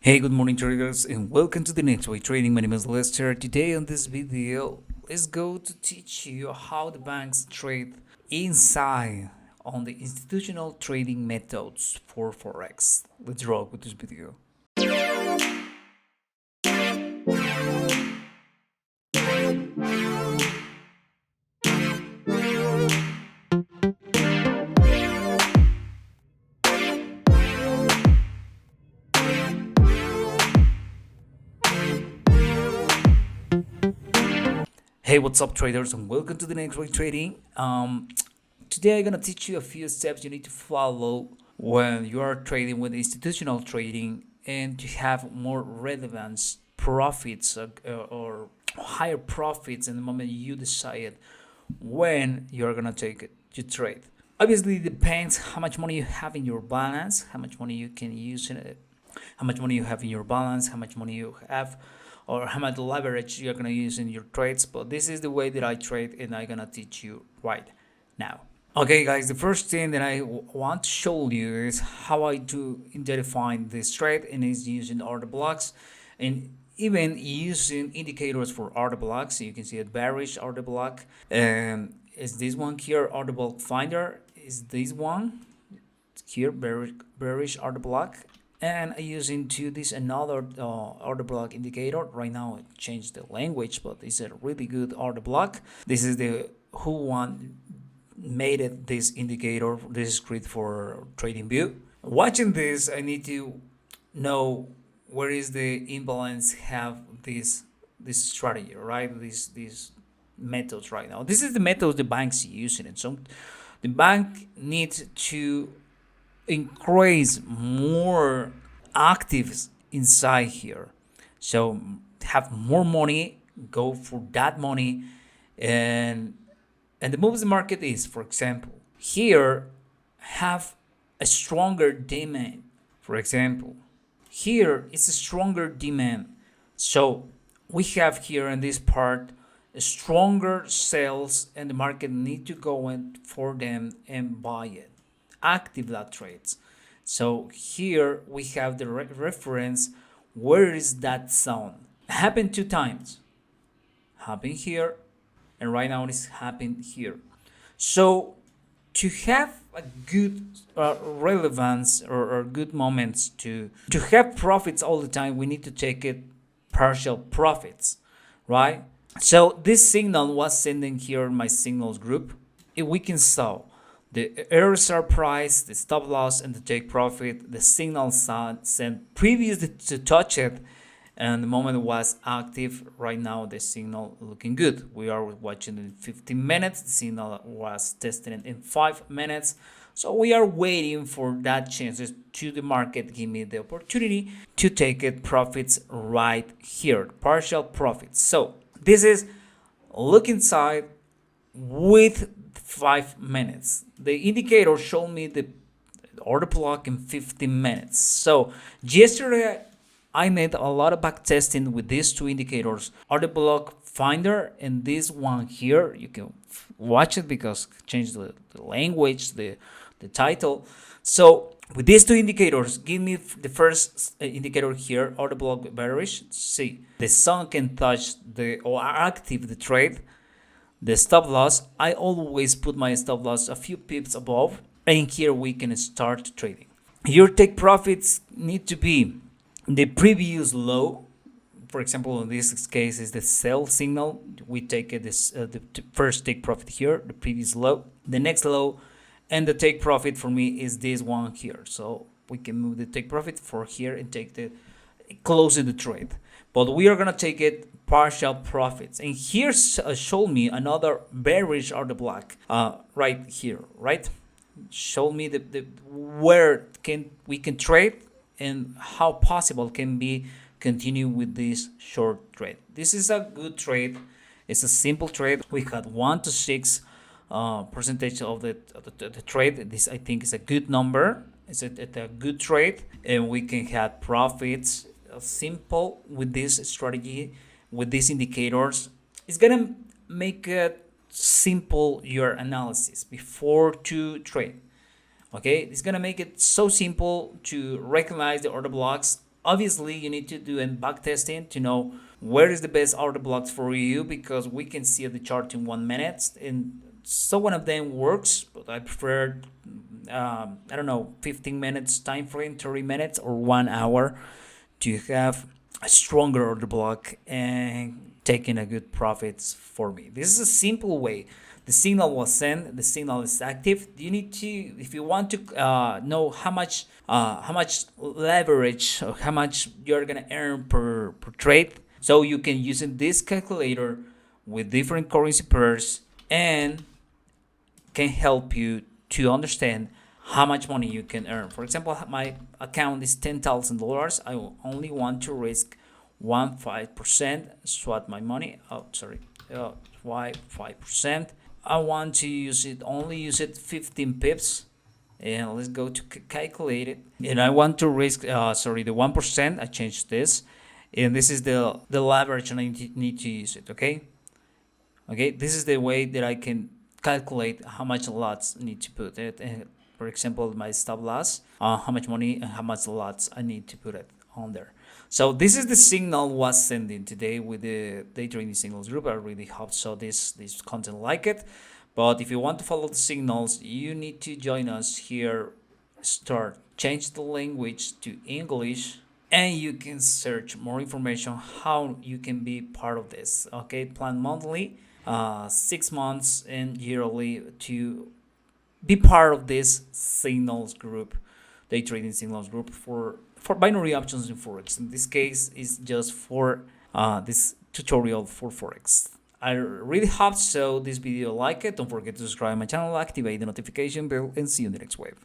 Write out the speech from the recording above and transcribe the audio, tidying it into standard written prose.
Hey, good morning traders and welcome to the next way trading. My name is Lester. Today on this video, let's go to teach you how the banks trade inside on the institutional trading methods for Forex. Let's rock with this video. Hey, what's up traders and welcome to the next way trading. Today I'm gonna teach you a few steps you need to follow when you are trading with institutional trading and to have more relevance profits or higher profits in the moment you decide when you're gonna take it to trade. Obviously, it depends how much money you have in your balance, how much money you can use in it, how much money you have in your balance, how much money you have, or how much leverage you're gonna use in your trades. But this is the way that I trade, and I'm gonna teach you right now. Okay, guys, the first thing that I want to show you is how I do identify this trade, and is using order blocks and even using indicators for order blocks. So you can see a bearish order block, and is this one here order block finder, is this one here bearish order block, and using to this another order block indicator. Right now it changed the language, but it's a really good order block. This is the who one made it this indicator, this script for trading view. Watching this, I need to know where is the imbalance have this strategy, right? These methods right now. This is the methods the bank's using it. So the bank needs to increase more actives inside here. So have more money, go for that money, and the moves the market is, for example, here have a stronger demand. For example, here is a stronger demand. So we have here in this part a stronger sales, and the market need to go in for them and buy it, active that trades. So here we have the reference. Where is that zone? Happened two times. Happened here, and right now it's happened here. So to have a good relevance or good moments to have profits all the time, we need to take it partial profits, right? So this signal was sending here in my signals group. If we can saw the RSR price, the stop loss, and the take profit, the signal sent previously to touch it, and the moment was active. Right now the signal looking good. We are watching in 15 minutes. The signal was tested in 5 minutes. So we are waiting for that chances to the market give me the opportunity to take it profits right here, partial profits. So this is look inside with 5 minutes. The indicator showed me the order block in 15 minutes. So yesterday I made a lot of back testing with these two indicators, order block finder and this one here. You can watch it because change the language, the title. So with these two indicators, give me the first indicator here, order block bearish. See, the sun can touch the or active the trade. The stop loss, I always put my stop loss a few pips above, and here we can start trading. Your take profits need to be the previous low. For example, in this case is the sell signal. We take it this the first take profit here, the previous low, the next low, and the take profit for me is this one here. So we can move the take profit for here and take the closing the trade. But we are gonna take it partial profits, and here show me another bearish order block right here, right? Show me the where can we can trade and how possible can be continue with this short trade. This is a good trade. It's a simple trade. We got 1 to 6 percentage of the trade. This I think is a good number. It's a good trade, and we can have profits. Simple with this strategy, with these indicators. It's gonna make it simple your analysis before to trade. Okay, it's gonna make it so simple to recognize the order blocks Obviously, you need to do a back testing to know where is the best order blocks for you, because we can see the chart in 1 minute, and so one of them works, but I prefer I don't know, 15 minutes time frame, 30 minutes, or 1 hour to have a stronger order block and taking a good profits for me. This is a simple way. The signal was sent. The signal is active. You need to, if you want to know how much leverage or how much you're gonna earn per trade. So you can use this calculator with different currency pairs and can help you to understand how much money you can earn. For example, my account is $10,000. I only want to risk 1.5%. Swap my money. Oh, sorry. 5%. I want to only use it 15 pips. And let's go to calculate it. And I want to risk, the 1%. I changed this. And this is the leverage, and I need to use it, okay? Okay, this is the way that I can calculate how much lots I need to put it. And for example, my stop loss, how much money and how much lots I need to put it on there. So this is the signal was sending today with the day trading signals group. I really hope so this content like it. But if you want to follow the signals, you need to join us here. Change the language to English, and you can search more information how you can be part of this. Okay, plan monthly, 6 months, and yearly to be part of this signals group, day trading signals group for binary options in forex. In this case, is just for this tutorial for forex. I really hope so this video like it. Don't forget to subscribe my channel, activate the notification bell, and see you in the next wave.